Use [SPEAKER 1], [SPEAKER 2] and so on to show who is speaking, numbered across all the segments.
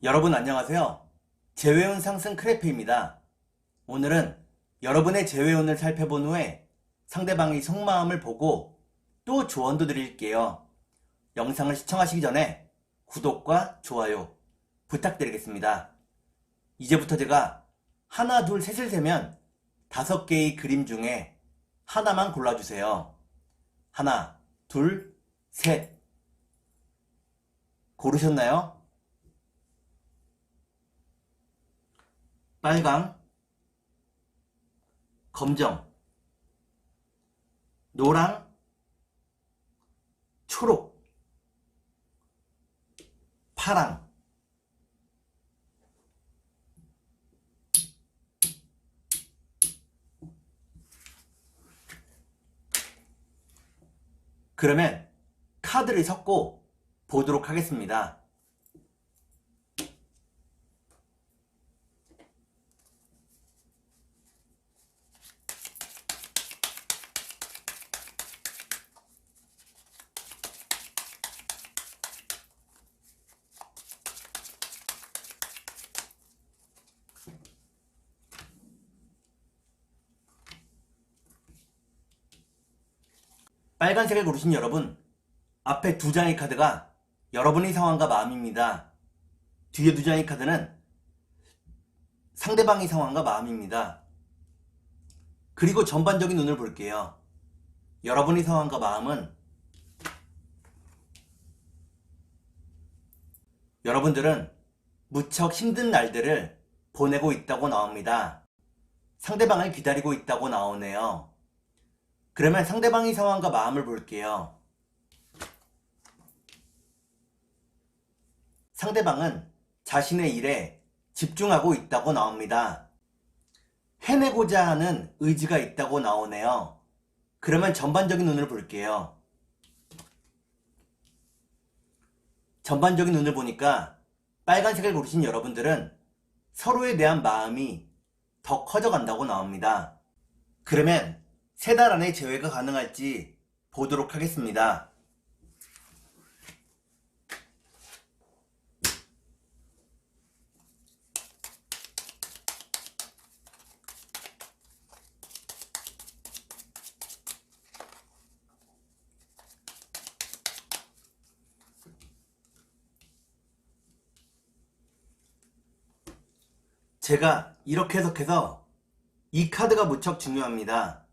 [SPEAKER 1] 여러분 안녕하세요. 재회운 상승 크래프입니다. 오늘은 여러분의 재회운을 살펴본 후에 상대방의 속마음을 보고 또 조언도 드릴게요. 영상을 시청하시기 전에 구독과 좋아요 부탁드리겠습니다. 이제부터 제가 하나, 둘, 셋을 세면 5개의 그림 중에 하나만 골라주세요. 하나, 둘, 셋. 고르셨나요? 빨강, 검정, 노랑, 초록, 파랑. 그러면 카드를 섞고 보도록 하겠습니다. 빨간색을 고르신 여러분, 앞에 2장의 카드가 여러분의 상황과 마음입니다. 뒤에 2장의 카드는 상대방의 상황과 마음입니다. 그리고 전반적인 눈을 볼게요. 여러분의 상황과 마음은 여러분들은 무척 힘든 날들을 보내고 있다고 나옵니다. 상대방을 기다리고 있다고 나오네요. 그러면 상대방의 상황과 마음을 볼게요. 상대방은 자신의 일에 집중하고 있다고 나옵니다. 해내고자 하는 의지가 있다고 나오네요. 그러면 전반적인 눈을 볼게요. 전반적인 눈을 보니까 빨간색을 고르신 여러분들은 서로에 대한 마음이 더 커져간다고 나옵니다. 그러면 3달 안에 재회가 가능할지 보도록 하겠습니다. 제가 이렇게 해석해서 이 카드가 무척 중요합니다.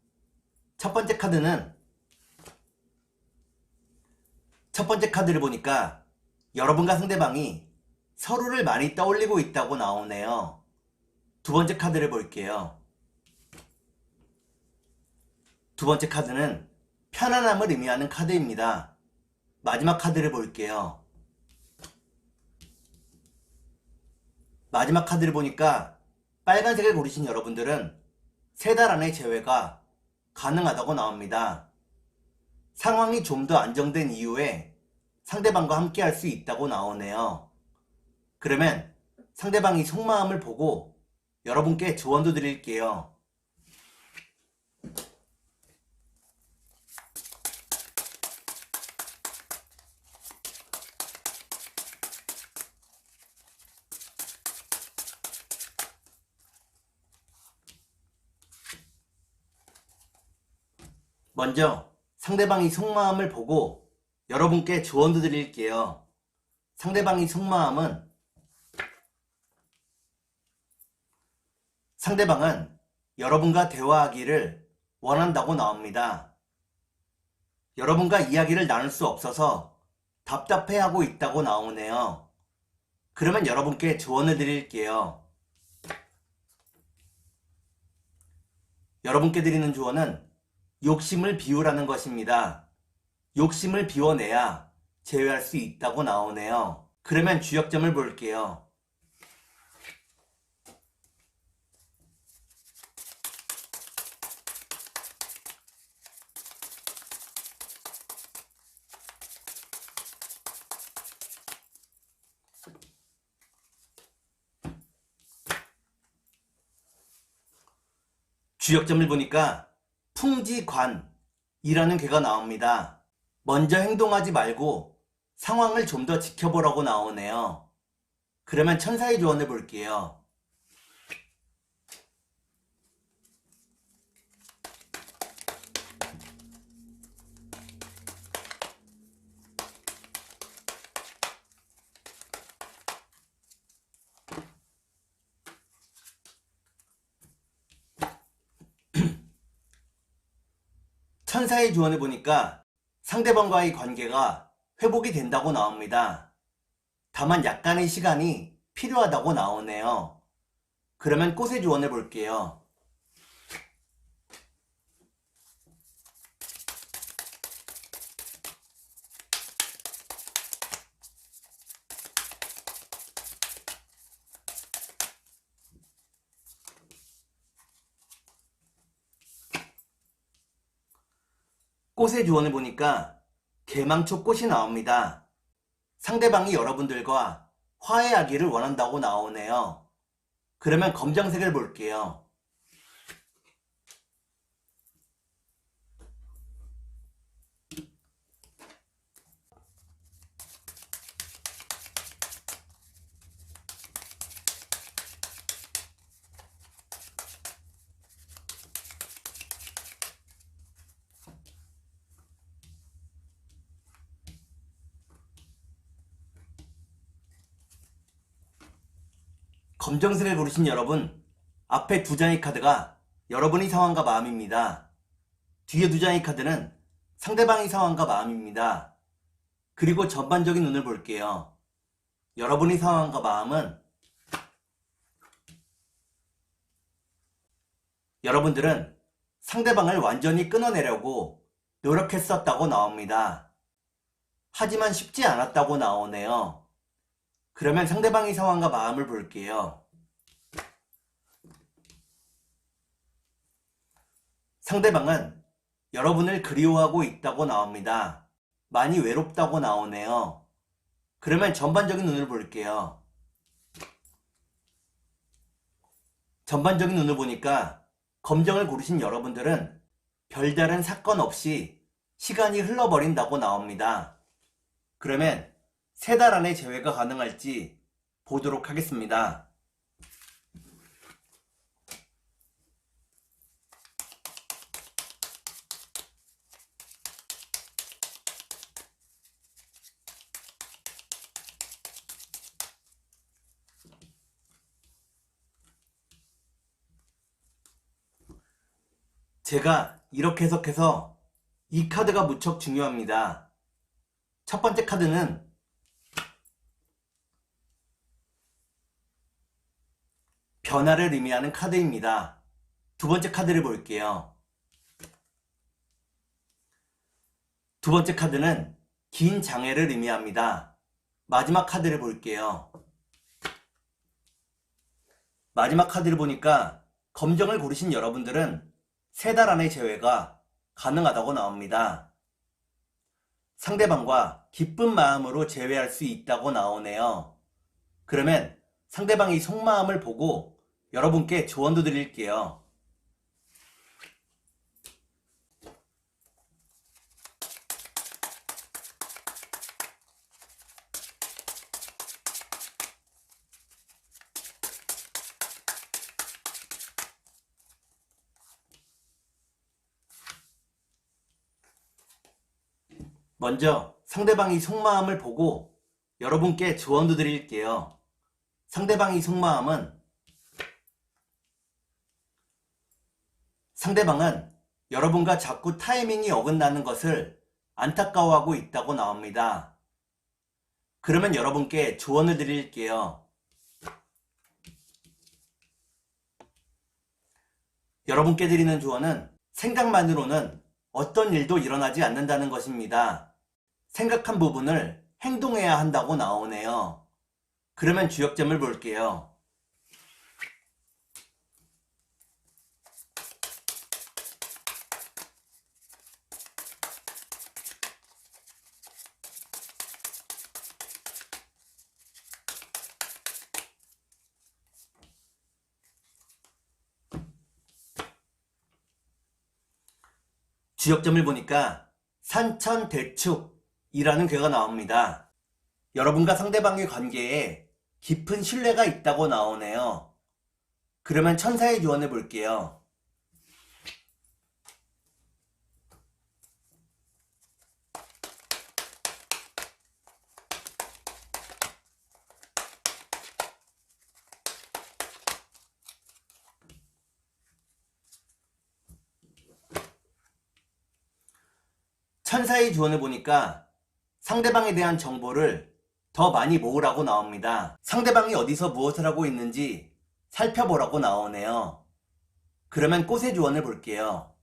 [SPEAKER 1] 첫 번째 카드를 보니까 여러분과 상대방이 서로를 많이 떠올리고 있다고 나오네요. 두 번째 카드를 볼게요. 두 번째 카드는 편안함을 의미하는 카드입니다. 마지막 카드를 볼게요. 마지막 카드를 보니까 빨간색을 고르신 여러분들은 3달 안에 재회가 가능하다고 나옵니다. 상황이 좀 더 안정된 이후에 상대방과 함께 할 수 있다고 나오네요. 그러면 상대방이 속마음을 보고 여러분께 조언도 드릴게요. 먼저 상대방이 속마음을 보고 여러분께 조언도 드릴게요. 상대방의 속마음은 상대방은 여러분과 대화하기를 원한다고 나옵니다. 여러분과 이야기를 나눌 수 없어서 답답해하고 있다고 나오네요. 그러면 여러분께 조언을 드릴게요. 여러분께 드리는 조언은 욕심을 비우라는 것입니다. 욕심을 비워내야 제외할 수 있다고 나오네요. 그러면 주역점을 볼게요. 주역점을 보니까 풍지관이라는 괴가 나옵니다. 먼저 행동하지 말고 상황을 좀 더 지켜보라고 나오네요. 그러면 천사의 조언을 볼게요. 천사의 조언을 보니까 상대방과의 관계가 회복이 된다고 나옵니다. 다만 약간의 시간이 필요하다고 나오네요. 그러면 꽃의 조언을 볼게요. 꽃의 조언을 보니까 개망초 꽃이 나옵니다. 상대방이 여러분들과 화해하기를 원한다고 나오네요. 그러면 검정색을 볼게요. 검정색을 고르신 여러분, 앞에 두 장의 카드가 여러분의 상황과 마음입니다. 뒤에 두 장의 카드는 상대방의 상황과 마음입니다. 그리고 전반적인 운을 볼게요. 여러분의 상황과 마음은 여러분들은 상대방을 완전히 끊어내려고 노력했었다고 나옵니다. 하지만 쉽지 않았다고 나오네요. 그러면 상대방의 상황과 마음을 볼게요. 상대방은 여러분을 그리워하고 있다고 나옵니다. 많이 외롭다고 나오네요. 그러면 전반적인 운을 볼게요. 전반적인 운을 보니까 검정을 고르신 여러분들은 별다른 사건 없이 시간이 흘러버린다고 나옵니다. 그러면 3달 안에 재회가 가능할지 보도록 하겠습니다. 제가 이렇게 해석해서 이 카드가 무척 중요합니다. 첫 번째 카드는 변화를 의미하는 카드입니다. 두 번째 카드를 볼게요. 두 번째 카드는 긴 장애를 의미합니다. 마지막 카드를 볼게요. 마지막 카드를 보니까 검정을 고르신 여러분들은 3달 안의 재회가 가능하다고 나옵니다. 상대방과 기쁜 마음으로 재회할 수 있다고 나오네요. 그러면 상대방의 속마음을 보고 여러분께 조언도 드릴게요. 먼저 상대방의 속마음을 보고 여러분께 조언도 드릴게요. 상대방의 속마음은 상대방은 여러분과 자꾸 타이밍이 어긋나는 것을 안타까워하고 있다고 나옵니다. 그러면 여러분께 조언을 드릴게요. 여러분께 드리는 조언은 생각만으로는 어떤 일도 일어나지 않는다는 것입니다. 생각한 부분을 행동해야 한다고 나오네요. 그러면 주역점을 볼게요. 주역점을 보니까 산천대축이라는 괴가 나옵니다. 여러분과 상대방의 관계에 깊은 신뢰가 있다고 나오네요. 그러면 천사의 조언을 볼게요. 천사의 조언을 보니까 상대방에 대한 정보를 더 많이 모으라고 나옵니다. 상대방이 어디서 무엇을 하고 있는지 살펴보라고 나오네요. 그러면 꽃의 조언을 볼게요.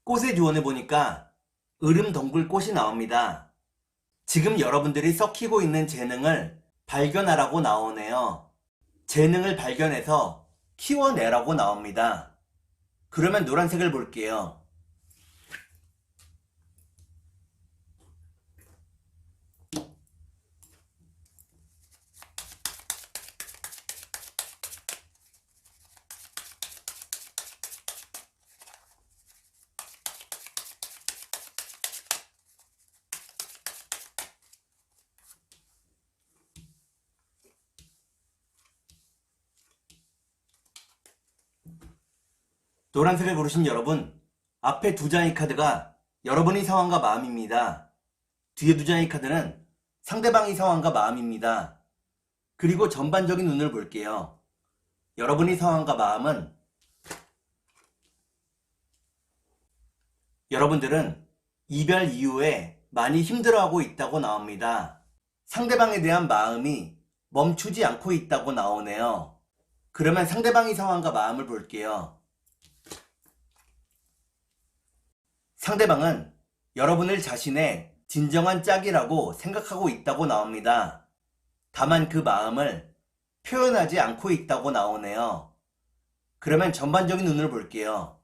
[SPEAKER 1] 꽃의 조언을 보니까 으름덩굴꽃이 나옵니다. 지금 여러분들이 썩히고 있는 재능을 발견하라고 나오네요. 재능을 발견해서 키워내라고 나옵니다. 그러면 노란색을 볼게요. 노란색을 고르신 여러분, 앞에 두 장의 카드가 여러분의 상황과 마음입니다. 뒤에 두 장의 카드는 상대방의 상황과 마음입니다. 그리고 전반적인 운을 볼게요. 여러분의 상황과 마음은 여러분들은 이별 이후에 많이 힘들어하고 있다고 나옵니다. 상대방에 대한 마음이 멈추지 않고 있다고 나오네요. 그러면 상대방의 상황과 마음을 볼게요. 상대방은 여러분을 자신의 진정한 짝이라고 생각하고 있다고 나옵니다. 다만 그 마음을 표현하지 않고 있다고 나오네요. 그러면 전반적인 운을 볼게요.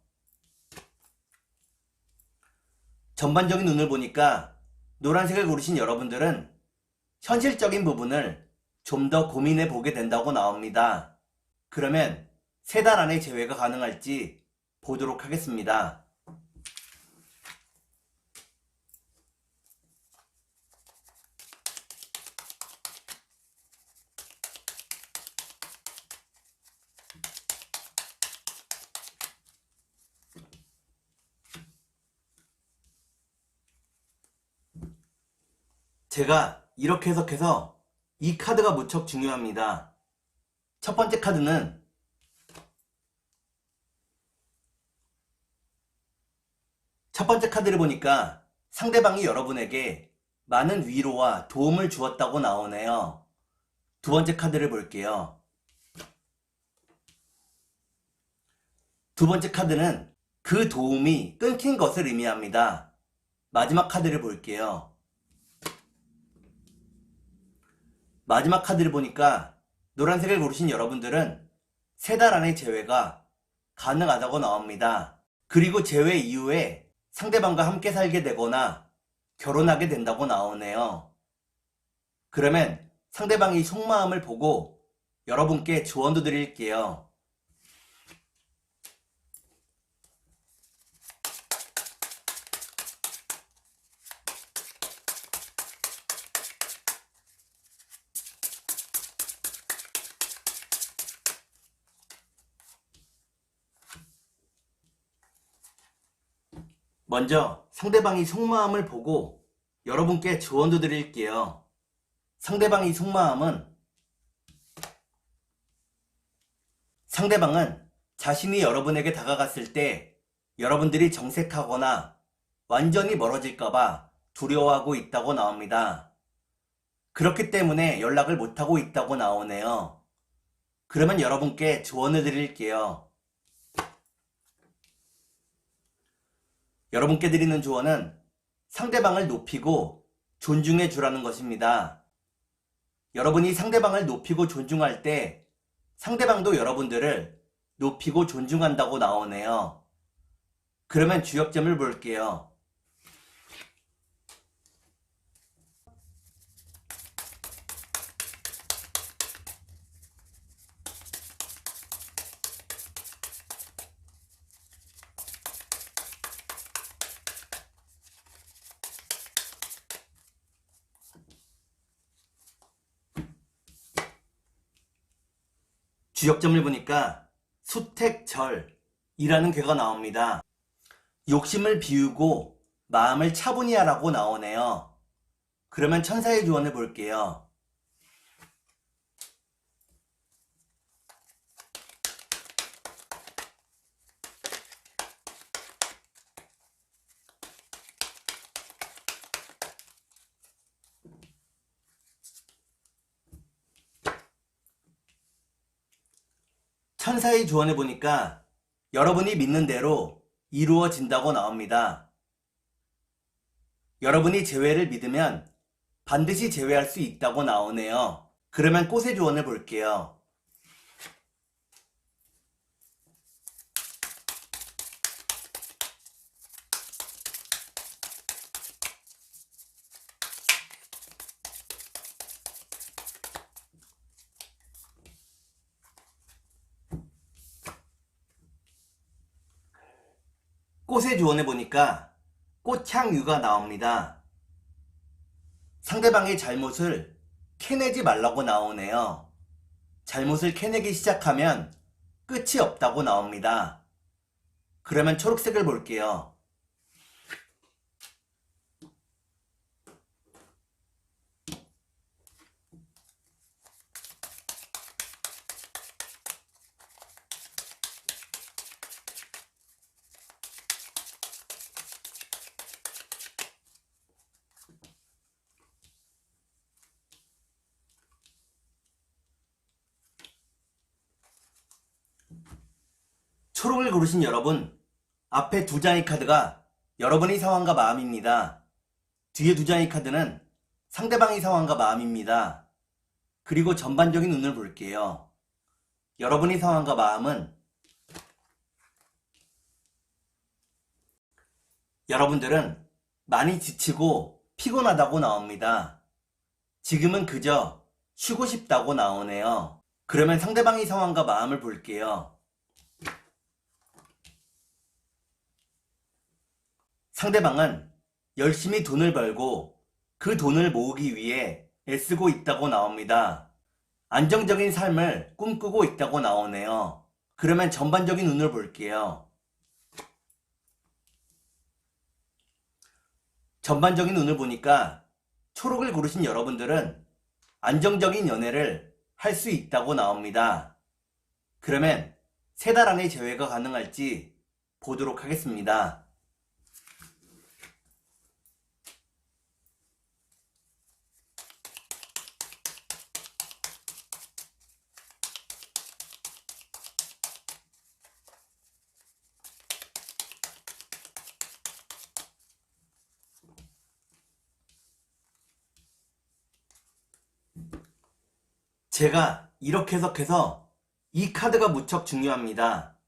[SPEAKER 1] 전반적인 운을 보니까 노란색을 고르신 여러분들은 현실적인 부분을 좀 더 고민해 보게 된다고 나옵니다. 그러면 3달 안에 재회가 가능할지 보도록 하겠습니다. 제가 이렇게 해석해서 이 카드가 무척 중요합니다. 첫 번째 카드는 첫 번째 카드를 보니까 상대방이 여러분에게 많은 위로와 도움을 주었다고 나오네요. 두 번째 카드를 볼게요. 두 번째 카드는 그 도움이 끊긴 것을 의미합니다. 마지막 카드를 볼게요. 마지막 카드를 보니까 노란색을 고르신 여러분들은 3달 안에 재회가 가능하다고 나옵니다. 그리고 재회 이후에 상대방과 함께 살게 되거나 결혼하게 된다고 나오네요. 그러면 상대방의 속마음을 보고 여러분께 조언도 드릴게요. 먼저 상대방의 속마음을 보고 여러분께 조언도 드릴게요. 상대방의 속마음은 상대방은 자신이 여러분에게 다가갔을 때 여러분들이 정색하거나 완전히 멀어질까봐 두려워하고 있다고 나옵니다. 그렇기 때문에 연락을 못하고 있다고 나오네요. 그러면 여러분께 조언을 드릴게요. 여러분께 드리는 조언은 상대방을 높이고 존중해 주라는 것입니다. 여러분이 상대방을 높이고 존중할 때 상대방도 여러분들을 높이고 존중한다고 나오네요. 그러면 주역점을 볼게요. 주역점을 보니까 수택절이라는 괴가 나옵니다. 욕심을 비우고 마음을 차분히 하라고 나오네요. 그러면 천사의 조언을 볼게요. 천사의 조언을 보니까 여러분이 믿는 대로 이루어진다고 나옵니다. 여러분이 재회를 믿으면 반드시 재회할 수 있다고 나오네요. 그러면 꽃의 조언을 볼게요. 꽃의 조언을 보니까 꽃향유가 나옵니다. 상대방의 잘못을 캐내지 말라고 나오네요. 잘못을 캐내기 시작하면 끝이 없다고 나옵니다. 그러면 초록색을 볼게요. 초록을 고르신 여러분, 앞에 두 장의 카드가 여러분의 상황과 마음입니다. 뒤에 두 장의 카드는 상대방의 상황과 마음입니다. 그리고 전반적인 운을 볼게요. 여러분의 상황과 마음은 여러분들은 많이 지치고 피곤하다고 나옵니다. 지금은 그저 쉬고 싶다고 나오네요. 그러면 상대방의 상황과 마음을 볼게요. 상대방은 열심히 돈을 벌고 그 돈을 모으기 위해 애쓰고 있다고 나옵니다. 안정적인 삶을 꿈꾸고 있다고 나오네요. 그러면 전반적인 운을 볼게요. 전반적인 운을 보니까 초록을 고르신 여러분들은 안정적인 연애를 할 수 있다고 나옵니다. 그러면 3달 안에 재회가 가능할지 보도록 하겠습니다. 제가 이렇게 해석해서 이 카드가 무척 중요합니다.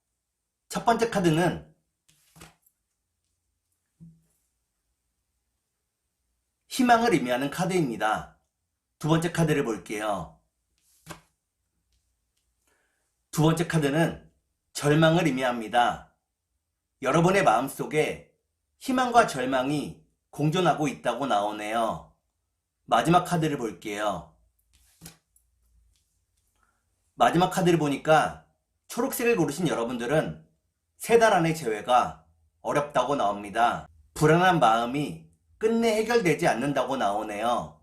[SPEAKER 1] 첫 번째 카드는 희망을 의미하는 카드입니다. 두 번째 카드를 볼게요. 두 번째 카드는 절망을 의미합니다. 여러분의 마음속에 희망과 절망이 공존하고 있다고 나오네요. 마지막 카드를 볼게요. 마지막 카드를 보니까 초록색을 고르신 여러분들은 3달 안의 재회가 어렵다고 나옵니다. 불안한 마음이 끝내 해결되지 않는다고 나오네요.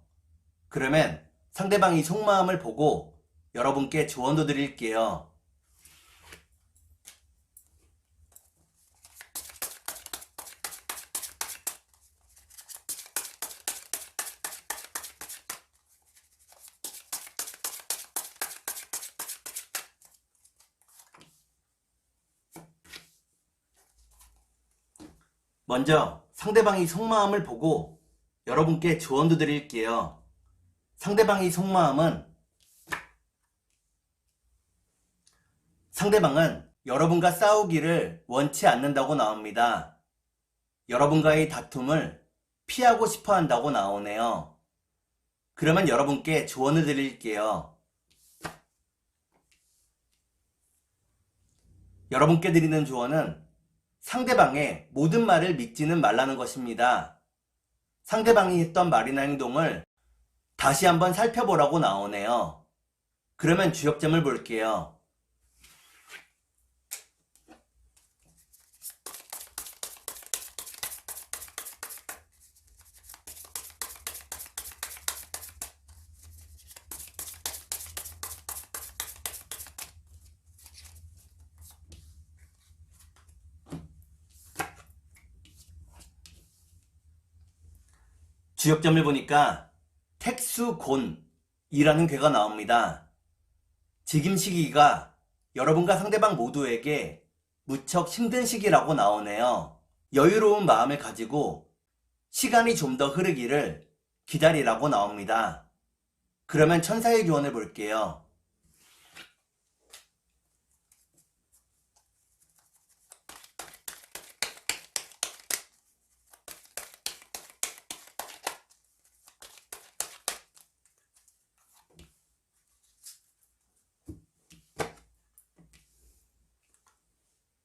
[SPEAKER 1] 그러면 상대방이 속마음을 보고 여러분께 조언도 드릴게요. 먼저 상대방이 속마음을 보고 여러분께 조언도 드릴게요. 상대방의 속마음은 상대방은 여러분과 싸우기를 원치 않는다고 나옵니다. 여러분과의 다툼을 피하고 싶어 한다고 나오네요. 그러면 여러분께 조언을 드릴게요. 여러분께 드리는 조언은 상대방의 모든 말을 믿지는 말라는 것입니다. 상대방이 했던 말이나 행동을 다시 한번 살펴보라고 나오네요. 그러면 주역점을 볼게요. 주역점을 보니까 택수곤이라는 괴가 나옵니다. 지금 시기가 여러분과 상대방 모두에게 무척 힘든 시기라고 나오네요. 여유로운 마음을 가지고 시간이 좀 더 흐르기를 기다리라고 나옵니다. 그러면 천사의 교훈을 볼게요.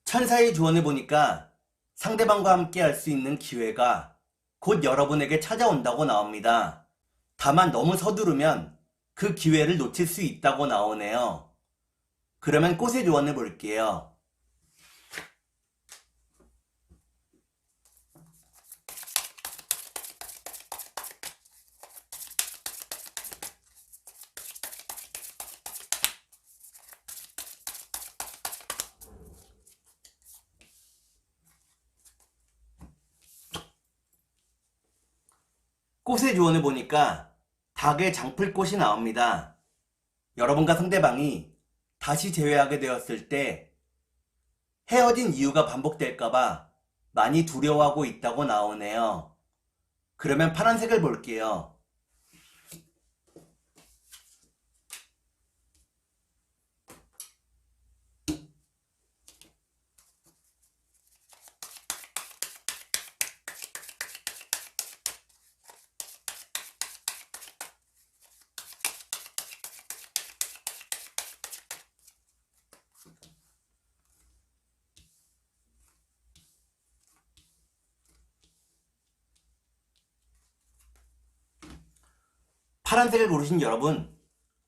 [SPEAKER 1] 천사의 조언을 보니까 상대방과 함께 할 수 있는 기회가 곧 여러분에게 찾아온다고 나옵니다. 다만 너무 서두르면 그 기회를 놓칠 수 있다고 나오네요. 그러면 꽃의 조언을 볼게요. 꽃의 조언을 보니까 닭의 장풀꽃이 나옵니다. 여러분과 상대방이 다시 재회하게 되었을 때 헤어진 이유가 반복될까봐 많이 두려워하고 있다고 나오네요. 그러면 파란색을 볼게요. 파란색을 고르신 여러분,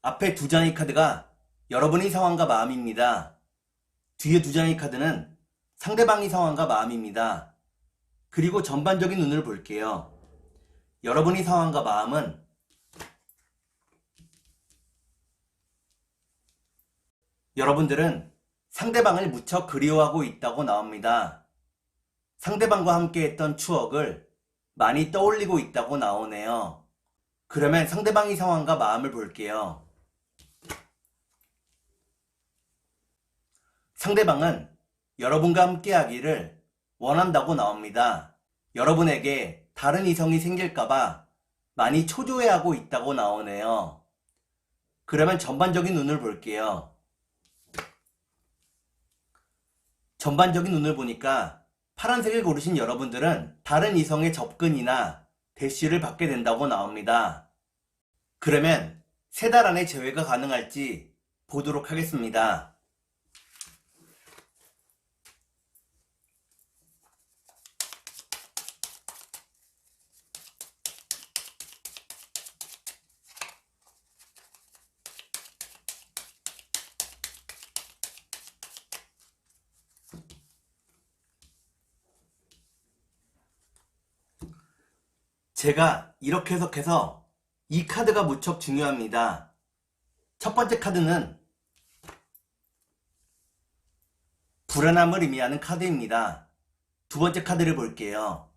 [SPEAKER 1] 앞에 두 장의 카드가 여러분의 상황과 마음입니다. 뒤에 두 장의 카드는 상대방의 상황과 마음입니다. 그리고 전반적인 운을 볼게요. 여러분의 상황과 마음은 여러분들은 상대방을 무척 그리워하고 있다고 나옵니다. 상대방과 함께 했던 추억을 많이 떠올리고 있다고 나오네요. 그러면 상대방의 상황과 마음을 볼게요. 상대방은 여러분과 함께 하기를 원한다고 나옵니다. 여러분에게 다른 이성이 생길까봐 많이 초조해하고 있다고 나오네요. 그러면 전반적인 운을 볼게요. 전반적인 운을 보니까 파란색을 고르신 여러분들은 다른 이성의 접근이나 대시를 받게 된다고 나옵니다. 그러면 3달 안에 재회가 가능할지 보도록 하겠습니다. 제가 이렇게 해석해서 이 카드가 무척 중요합니다. 첫 번째 카드는 불안함을 의미하는 카드입니다. 두 번째 카드를 볼게요.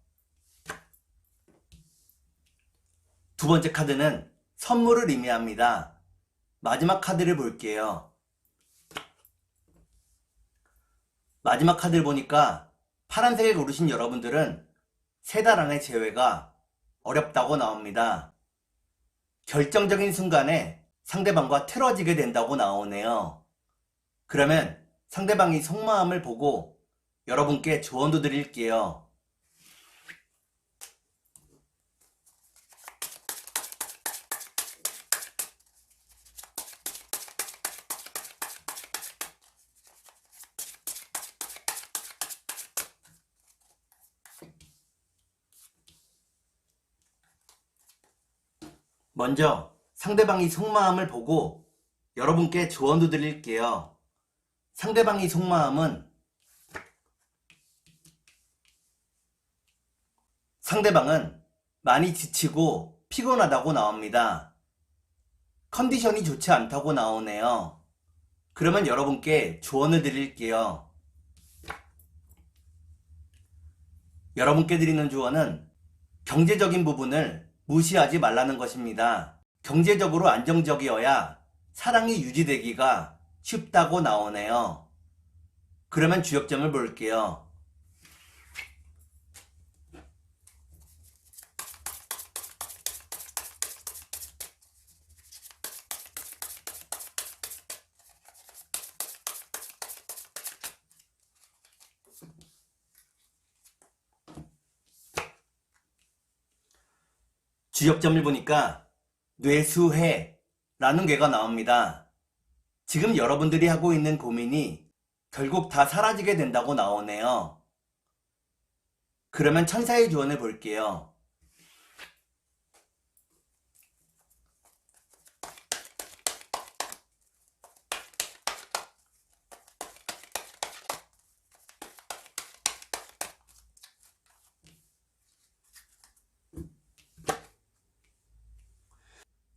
[SPEAKER 1] 두 번째 카드는 선물을 의미합니다. 마지막 카드를 볼게요. 마지막 카드를 보니까 파란색을 고르신 여러분들은 3달 안에 재회가 어렵다고 나옵니다. 결정적인 순간에 상대방과 틀어지게 된다고 나오네요. 그러면 상대방이 속마음을 보고 여러분께 조언도 드릴게요. 먼저 상대방이 속마음을 보고 여러분께 조언도 드릴게요. 상대방의 속마음은 상대방은 많이 지치고 피곤하다고 나옵니다. 컨디션이 좋지 않다고 나오네요. 그러면 여러분께 조언을 드릴게요. 여러분께 드리는 조언은 경제적인 부분을 무시하지 말라는 것입니다. 경제적으로 안정적이어야 사랑이 유지되기가 쉽다고 나오네요. 그러면 주역점을 볼게요. 주역점을 보니까 뇌수해라는 괴가 나옵니다. 지금 여러분들이 하고 있는 고민이 결국 다 사라지게 된다고 나오네요. 그러면 천사의 조언을 볼게요.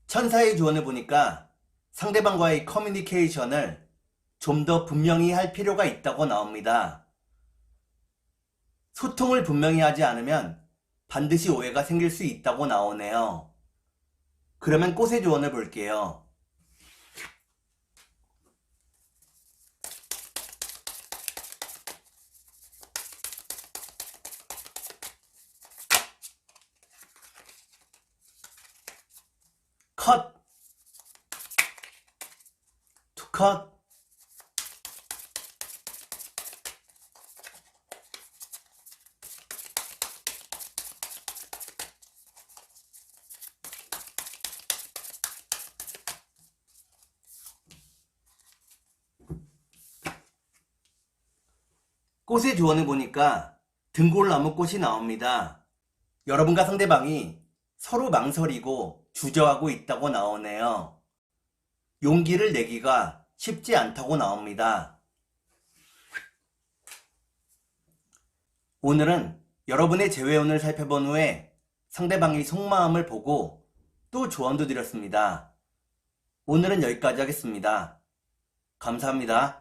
[SPEAKER 1] 천사의 조언을 보니까 상대방과의 커뮤니케이션을 좀 더 분명히 할 필요가 있다고 나옵니다. 소통을 분명히 하지 않으면 반드시 오해가 생길 수 있다고 나오네요. 그러면 꽃의 조언을 볼게요. 컷! 투 컷! 꽃의 조언을 보니까 등골나무꽃이 나옵니다. 여러분과 상대방이 서로 망설이고 주저하고 있다고 나오네요. 용기를 내기가 쉽지 않다고 나옵니다. 오늘은 여러분의 재회운을 살펴본 후에 상대방의 속마음을 보고 또 조언도 드렸습니다. 오늘은 여기까지 하겠습니다. 감사합니다.